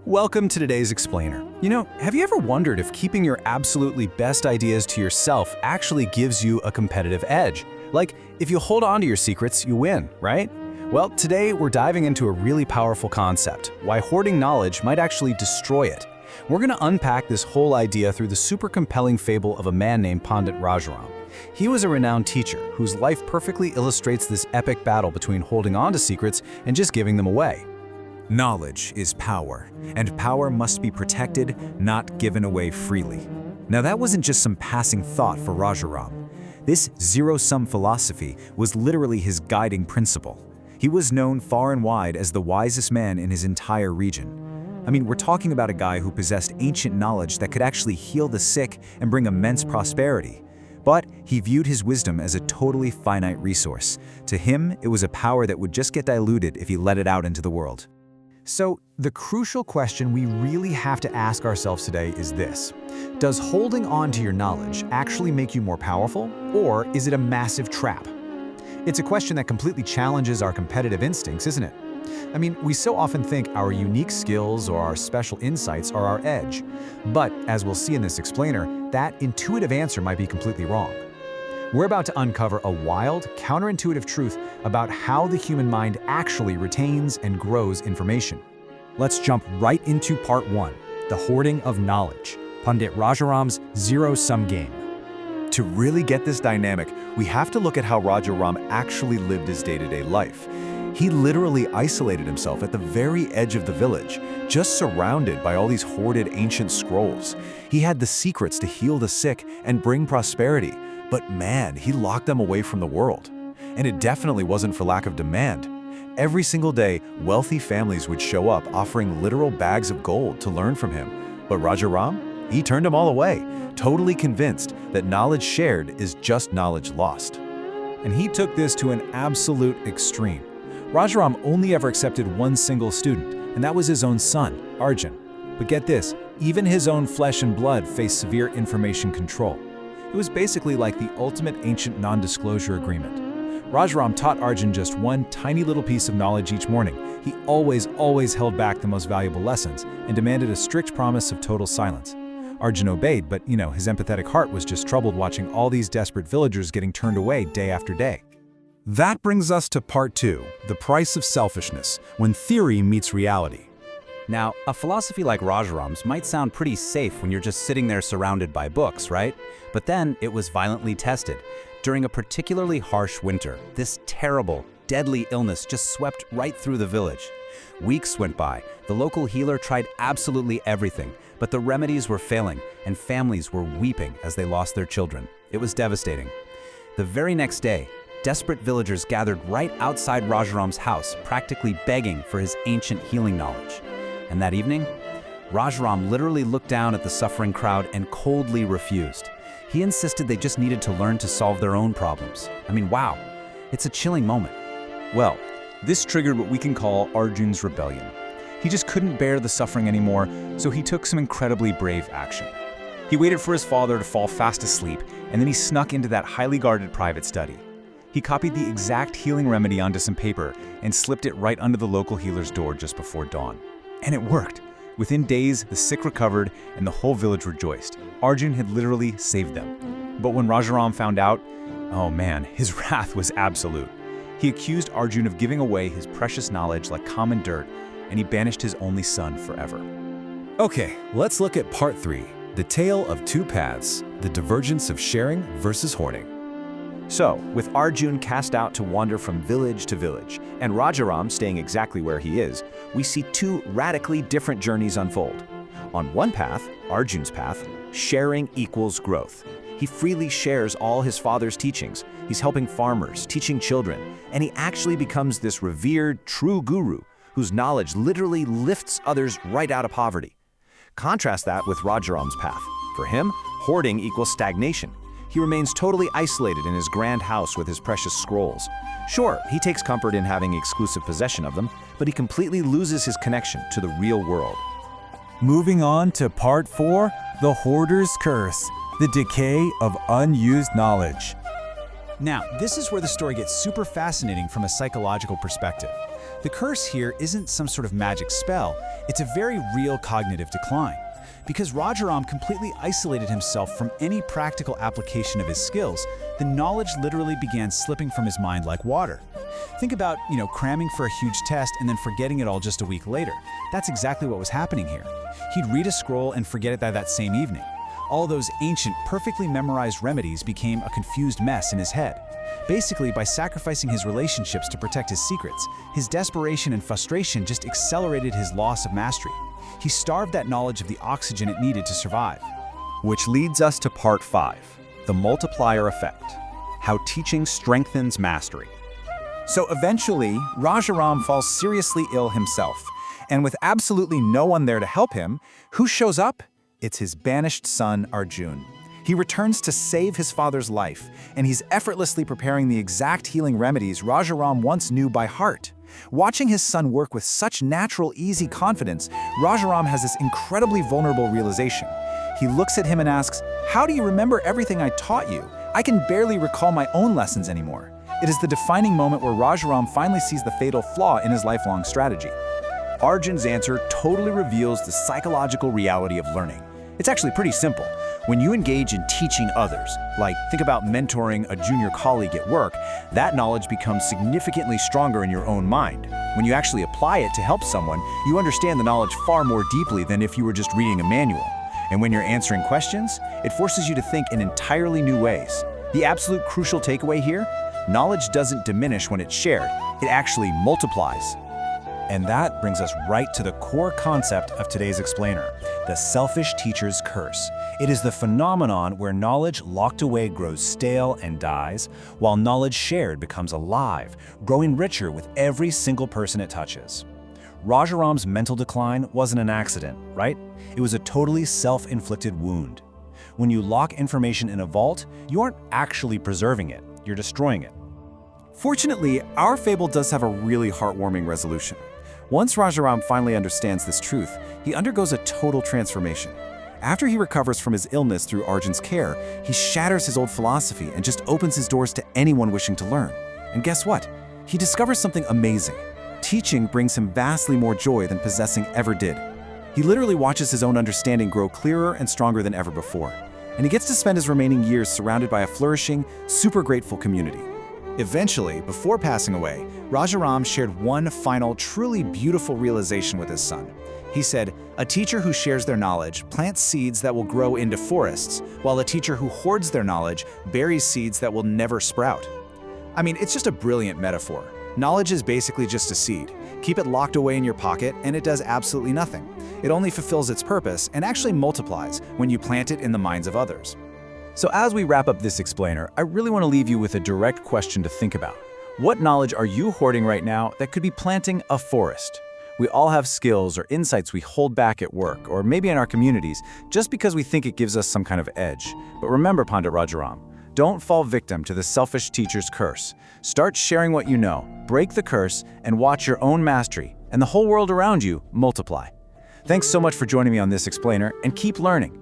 Welcome to today's Explainer. Have you ever wondered if keeping your absolutely best ideas to yourself actually gives you a competitive edge? Like, if you hold on to your secrets, you win, right? Well, today we're diving into a really powerful concept, why hoarding knowledge might actually destroy it. We're going to unpack this whole idea through the super compelling fable of a man named Pandit Rajaram. He was a renowned teacher whose life perfectly illustrates this epic battle between holding on to secrets and just giving them away. Knowledge is power, and power must be protected, not given away freely. Now that wasn't just some passing thought for Rajaram. This zero-sum philosophy was literally his guiding principle. He was known far and wide as the wisest man in his entire region. I mean, we're talking about a guy who possessed ancient knowledge that could actually heal the sick and bring immense prosperity. But he viewed his wisdom as a totally finite resource. To him, it was a power that would just get diluted if he let it out into the world. So, the crucial question we really have to ask ourselves today is this. Does holding on to your knowledge actually make you more powerful, or is it a massive trap? It's a question that completely challenges our competitive instincts, isn't it? I mean, we so often think our unique skills or our special insights are our edge. But, as we'll see in this explainer, that intuitive answer might be completely wrong. We're about to uncover a wild, counterintuitive truth about how the human mind actually retains and grows information. Let's jump right into part 1, the hoarding of knowledge, Pandit Rajaram's zero-sum game. To really get this dynamic, we have to look at how Rajaram actually lived his day-to-day life. He literally isolated himself at the very edge of the village, just surrounded by all these hoarded ancient scrolls. He had the secrets to heal the sick and bring prosperity, but man, he locked them away from the world. And it definitely wasn't for lack of demand. Every single day, wealthy families would show up offering literal bags of gold to learn from him. But Rajaram, he turned them all away, totally convinced that knowledge shared is just knowledge lost. And he took this to an absolute extreme. Rajaram only ever accepted one single student, and that was his own son, Arjun. But get this, even his own flesh and blood faced severe information control. It was basically like the ultimate ancient non-disclosure agreement. Rajaram taught Arjun just one tiny little piece of knowledge each morning. He always held back the most valuable lessons and demanded a strict promise of total silence. Arjun obeyed, but his empathetic heart was just troubled watching all these desperate villagers getting turned away day after day. That brings us to part 2, the price of selfishness, when theory meets reality. Now, a philosophy like Rajaram's might sound pretty safe when you're just sitting there surrounded by books, right? But then it was violently tested. During a particularly harsh winter, this terrible, deadly illness just swept right through the village. Weeks went by. The local healer tried absolutely everything, but the remedies were failing, and families were weeping as they lost their children. It was devastating. The very next day, desperate villagers gathered right outside Rajaram's house, practically begging for his ancient healing knowledge. And that evening, Rajaram literally looked down at the suffering crowd and coldly refused. He insisted they just needed to learn to solve their own problems. I mean, wow, it's a chilling moment. Well, this triggered what we can call Arjun's rebellion. He just couldn't bear the suffering anymore, so he took some incredibly brave action. He waited for his father to fall fast asleep, and then he snuck into that highly guarded private study. He copied the exact healing remedy onto some paper and slipped it right under the local healer's door just before dawn. And it worked. Within days, the sick recovered and the whole village rejoiced. Arjun had literally saved them. But when Rajaram found out, oh man, his wrath was absolute. He accused Arjun of giving away his precious knowledge like common dirt, and he banished his only son forever. Okay, let's look at part 3, the tale of two paths, the divergence of sharing versus hoarding. So, with Arjun cast out to wander from village to village, and Rajaram staying exactly where he is, we see two radically different journeys unfold. On one path, Arjun's path, sharing equals growth. He freely shares all his father's teachings. He's helping farmers, teaching children, and he actually becomes this revered, true guru whose knowledge literally lifts others right out of poverty. Contrast that with Rajaram's path. For him, hoarding equals stagnation. He remains totally isolated in his grand house with his precious scrolls. Sure, he takes comfort in having exclusive possession of them, but he completely loses his connection to the real world. Moving on to part 4, the hoarder's curse, the decay of unused knowledge. Now, this is where the story gets super fascinating from a psychological perspective. The curse here isn't some sort of magic spell, it's a very real cognitive decline. Because Rajaram completely isolated himself from any practical application of his skills, the knowledge literally began slipping from his mind like water. Think about, cramming for a huge test and then forgetting it all just a week later. That's exactly what was happening here. He'd read a scroll and forget it that same evening. All those ancient, perfectly memorized remedies became a confused mess in his head. Basically, by sacrificing his relationships to protect his secrets, his desperation and frustration just accelerated his loss of mastery. He starved that knowledge of the oxygen it needed to survive. Which leads us to part 5, the multiplier effect, how teaching strengthens mastery. So eventually, Rajaram falls seriously ill himself, and with absolutely no one there to help him, who shows up? It's his banished son, Arjun. He returns to save his father's life, and he's effortlessly preparing the exact healing remedies Rajaram once knew by heart. Watching his son work with such natural, easy confidence, Rajaram has this incredibly vulnerable realization. He looks at him and asks, "How do you remember everything I taught you? I can barely recall my own lessons anymore." It is the defining moment where Rajaram finally sees the fatal flaw in his lifelong strategy. Arjun's answer totally reveals the psychological reality of learning. It's actually pretty simple. When you engage in teaching others, like think about mentoring a junior colleague at work, that knowledge becomes significantly stronger in your own mind. When you actually apply it to help someone, you understand the knowledge far more deeply than if you were just reading a manual. And when you're answering questions, it forces you to think in entirely new ways. The absolute crucial takeaway here? Knowledge doesn't diminish when it's shared, it actually multiplies. And that brings us right to the core concept of today's explainer, the selfish teacher's curse. It is the phenomenon where knowledge locked away grows stale and dies, while knowledge shared becomes alive, growing richer with every single person it touches. Rajaram's mental decline wasn't an accident, right? It was a totally self-inflicted wound. When you lock information in a vault, you aren't actually preserving it, you're destroying it. Fortunately, our fable does have a really heartwarming resolution. Once Rajaram finally understands this truth, he undergoes a total transformation. After he recovers from his illness through Arjun's care, he shatters his old philosophy and just opens his doors to anyone wishing to learn. And guess what? He discovers something amazing. Teaching brings him vastly more joy than possessing ever did. He literally watches his own understanding grow clearer and stronger than ever before. And he gets to spend his remaining years surrounded by a flourishing, super grateful community. Eventually, before passing away, Rajaram shared one final, truly beautiful realization with his son. He said, "A teacher who shares their knowledge plants seeds that will grow into forests, while a teacher who hoards their knowledge buries seeds that will never sprout." I mean, it's just a brilliant metaphor. Knowledge is basically just a seed. Keep it locked away in your pocket, and it does absolutely nothing. It only fulfills its purpose and actually multiplies when you plant it in the minds of others. So as we wrap up this explainer, I really want to leave you with a direct question to think about. What knowledge are you hoarding right now that could be planting a forest? We all have skills or insights we hold back at work or maybe in our communities just because we think it gives us some kind of edge. But remember, Pandit Rajaram, don't fall victim to the selfish teacher's curse. Start sharing what you know, break the curse, and watch your own mastery and the whole world around you multiply. Thanks so much for joining me on this explainer, and keep learning.